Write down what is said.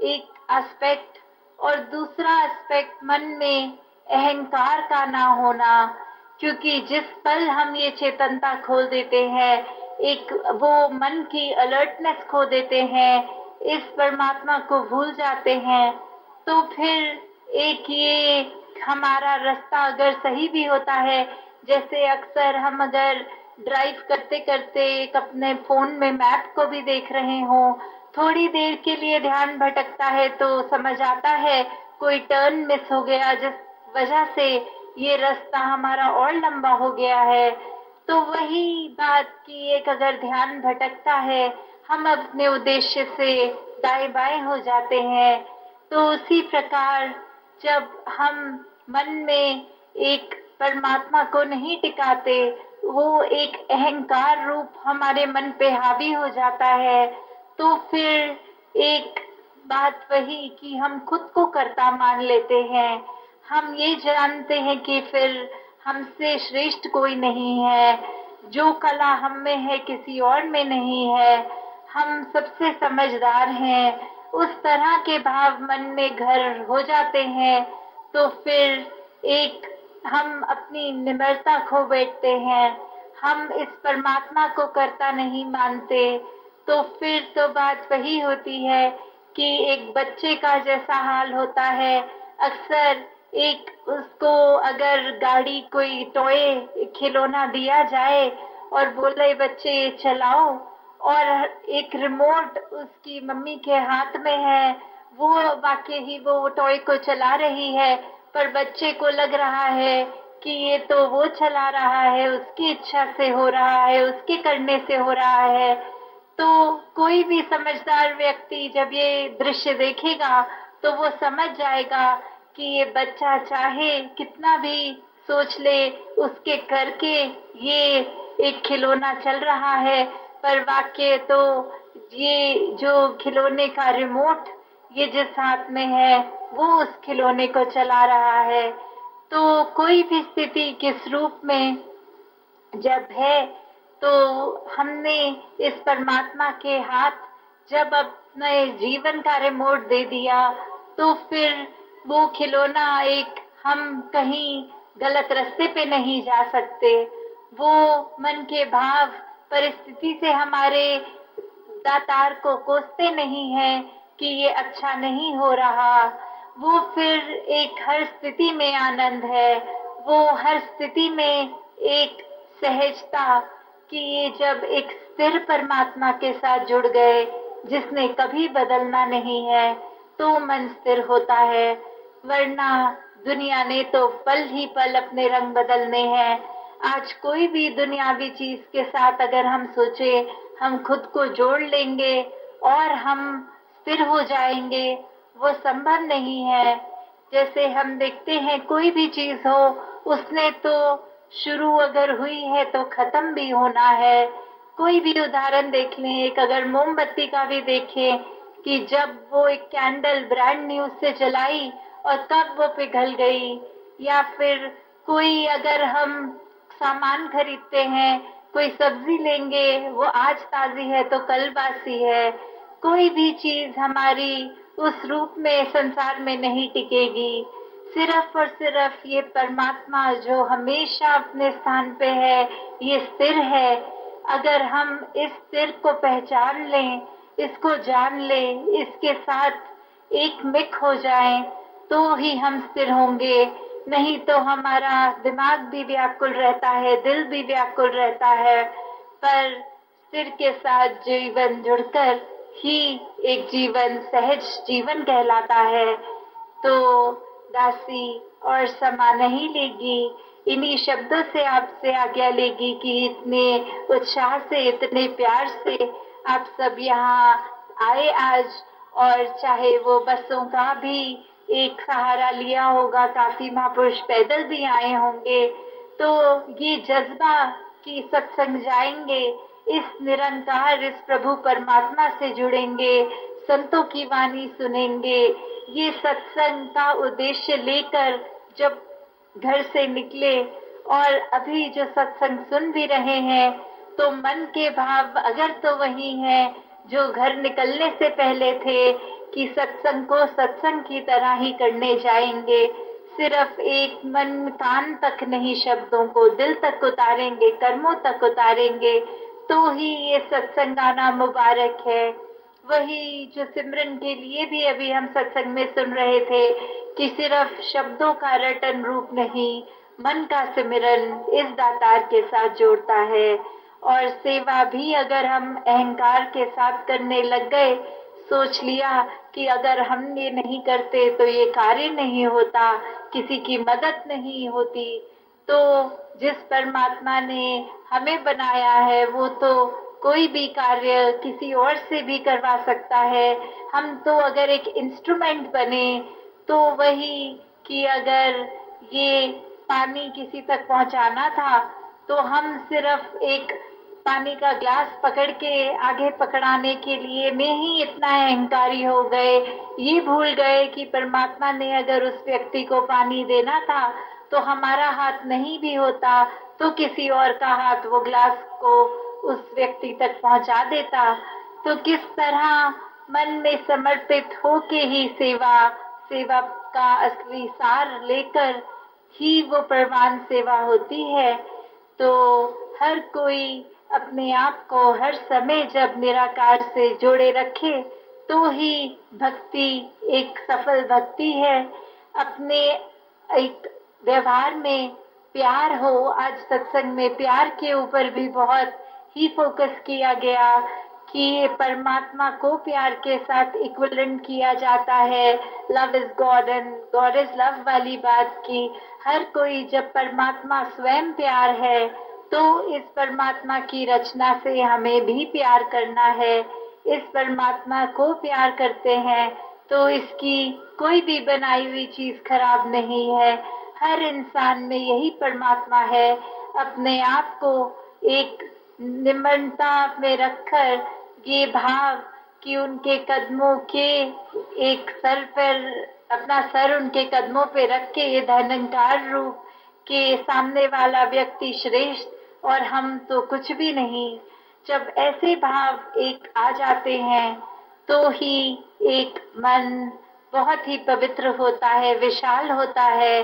एक एस्पेक्ट, और दूसरा एस्पेक्ट मन में अहंकार का ना होना, क्योंकि जिस पल हम ये चेतनता खो देते हैं, एक वो मन की अलर्टनेस खो देते हैं, इस परमात्मा को भूल जाते हैं, तो फिर एक ये हमारा रास्ता अगर सही भी होता है, जैसे अक्सर हम अगर ड्राइव करते करते एक अपने फोन में मैप को भी देख रहे हो, थोड़ी देर के लिए ध्यान भटकता है तो समझ आता है कोई टर्न मिस हो गया, जिस वजह से ये रास्ता हमारा और लंबा हो गया है। तो वही बात कि एक अगर ध्यान भटकता है, हम अपने उद्देश्य से दाएं बाएं हो जाते हैं। तो उसी प्रकार जब हम मन में एक परमात्मा को नहीं टिकाते, वो एक अहंकार रूप हमारे मन पे हावी हो जाता है, तो फिर एक बात वही कि हम खुद को कर्ता मान लेते हैं। हम ये जानते हैं कि फिर हमसे श्रेष्ठ कोई नहीं है, जो कला हम में है किसी और में नहीं है, हम सबसे समझदार हैं, उस तरह के भाव मन में घर हो जाते हैं। तो फिर एक हम अपनी निम्रता खो बैठते हैं, हम इस परमात्मा को कर्ता नहीं मानते। तो फिर तो बात वही होती है कि एक बच्चे का जैसा हाल होता है, अक्सर एक उसको अगर गाड़ी कोई टॉय खिलौना दिया जाए और बोले बच्चे ये चलाओ, और एक रिमोट उसकी मम्मी के हाथ में है, वो वाकई ही वो टॉय को चला रही है, पर बच्चे को लग रहा है कि ये तो वो चला रहा है, उसकी इच्छा से हो रहा है, उसके करने से हो रहा है। तो कोई भी समझदार व्यक्ति जब ये दृश्य देखेगा तो वो समझ जाएगा कि ये बच्चा चाहे कितना भी सोच ले, उसके करके ये एक खिलौना चल रहा है, पर वाक्य तो ये जो खिलौने का रिमोट ये जिस हाथ में है, वो उस खिलौने को चला रहा है। तो कोई भी स्थिति किस रूप में जब है, तो हमने इस परमात्मा के हाथ जब अपने जीवन का रिमोट दे दिया, तो फिर वो खिलौना एक हम कहीं गलत रास्ते पे नहीं जा सकते। वो मन के भाव परिस्थिति से हमारे दातार को कोसते नहीं है कि ये अच्छा नहीं हो रहा। वो फिर एक हर स्थिति में आनंद है, वो हर स्थिति में एक सहजता कि ये जब एक स्थिर परमात्मा के साथ जुड़ गए, जिसने कभी बदलना नहीं है, तो मन स्थिर होता है। वरना दुनिया ने तो पल ही पल अपने रंग बदलने हैं। आज कोई भी दुनियावी चीज के साथ अगर हम सोचे हम खुद को जोड़ लेंगे और हम स्थिर हो जाएंगे, वो संभव नहीं है। जैसे हम देखते हैं कोई भी चीज हो, उसने तो शुरू अगर हुई है तो खत्म भी होना है। कोई भी उदाहरण देख लें, एक अगर मोमबत्ती का भी देखें कि जब वो एक कैंडल ब्रांड न्यू से जलाई और कब वो पिघल गई, या फिर कोई अगर हम सामान खरीदते हैं, कोई सब्जी लेंगे, वो आज ताजी है तो कल बासी है। कोई भी चीज हमारी उस रूप में संसार में नहीं टिकेगी। सिर्फ और सिर्फ ये परमात्मा जो हमेशा अपने स्थान पे है, ये स्थिर है। अगर हम इस स्थिर को पहचान लें, इसको जान लें, इसके साथ एक मिक हो जाएं, तो ही हम स्थिर होंगे। नहीं तो हमारा दिमाग भी व्याकुल रहता है, दिल भी व्याकुल रहता है, पर स्थिर के साथ जीवन जुड़कर ही एक जीवन सहज जीवन कहलाता है। तो दासी और समा नहीं लेगी, इन्हीं शब्दों से आपसे आज्ञा लेगी कि इतने उत्साह से, इतने प्यार से आप सब यहाँ आए आज, और चाहे वो बसों का भी एक सहारा लिया होगा, काफी महापुरुष पैदल भी आए होंगे, तो ये जज्बा कि सत्संग जाएंगे, इस निरंकार इस प्रभु परमात्मा से जुड़ेंगे, संतों की वाणी सुनेंगे, ये सत्संग का उद्देश्य लेकर जब घर से निकले और अभी जो सत्संग सुन भी रहे हैं, तो मन के भाव अगर तो वही है जो घर निकलने से पहले थे कि सत्संग को सत्संग की तरह ही करने जाएंगे, सिर्फ एक मन कान तक नहीं, शब्दों को दिल तक उतारेंगे, कर्मों तक उतारेंगे, तो ही ये सत्संग आना मुबारक है। वही जो सिमरन के लिए भी अभी हम सत्संग में सुन रहे थे कि सिर्फ शब्दों का रटन रूप नहीं, मन का सिमरन इस दातार के साथ जोड़ता है। और सेवा भी अगर हम अहंकार के साथ करने लग गए, सोच लिया कि अगर हम ये नहीं करते तो ये कार्य नहीं होता, किसी की मदद नहीं होती, तो जिस परमात्मा ने हमें बनाया है वो तो कोई भी कार्य किसी और से भी करवा सकता है। हम तो अगर एक इंस्ट्रूमेंट बने तो वही कि अगर ये पानी किसी तक पहुंचाना था तो हम सिर्फ एक पानी का ग्लास पकड़ के आगे पकड़ाने के लिए में ही इतना अहंकारी हो गए, ये भूल गए कि परमात्मा ने अगर उस व्यक्ति को पानी देना था तो हमारा हाथ नहीं भी होता तो किसी और का हाथ वो ग्लास को उस व्यक्ति तक पहुंचा देता। तो किस तरह मन में समर्पित होके ही सेवा का असली सार लेकर ही वो परमाण सेवा होती है। तो हर कोई अपने आप को हर समय जब निराकार से जोड़े रखे तो ही भक्ति एक सफल भक्ति है। अपने एक व्यवहार में प्यार हो, आज सत्संग में प्यार के ऊपर भी बहुत ही फोकस किया गया कि परमात्मा को प्यार के साथ इक्विवेलेंट किया जाता है, love is God and God is love वाली बात की। हर कोई जब परमात्मा स्वयं प्यार है तो इस परमात्मा की रचना से हमें भी प्यार करना है। इस परमात्मा को प्यार करते हैं तो इसकी कोई भी बनाई हुई चीज खराब नहीं है। हर इंसान में यही परमात्मा है। अपने आप को एक निम्रता में रखकर ये भाव कि उनके कदमों के एक सर पर अपना सर उनके कदमों पे रख के ये धनंकार रूप के सामने वाला व्यक्ति श्रेष्ठ और हम तो कुछ भी नहीं, जब ऐसे भाव एक आ जाते हैं तो ही एक मन बहुत ही पवित्र होता है, विशाल होता है।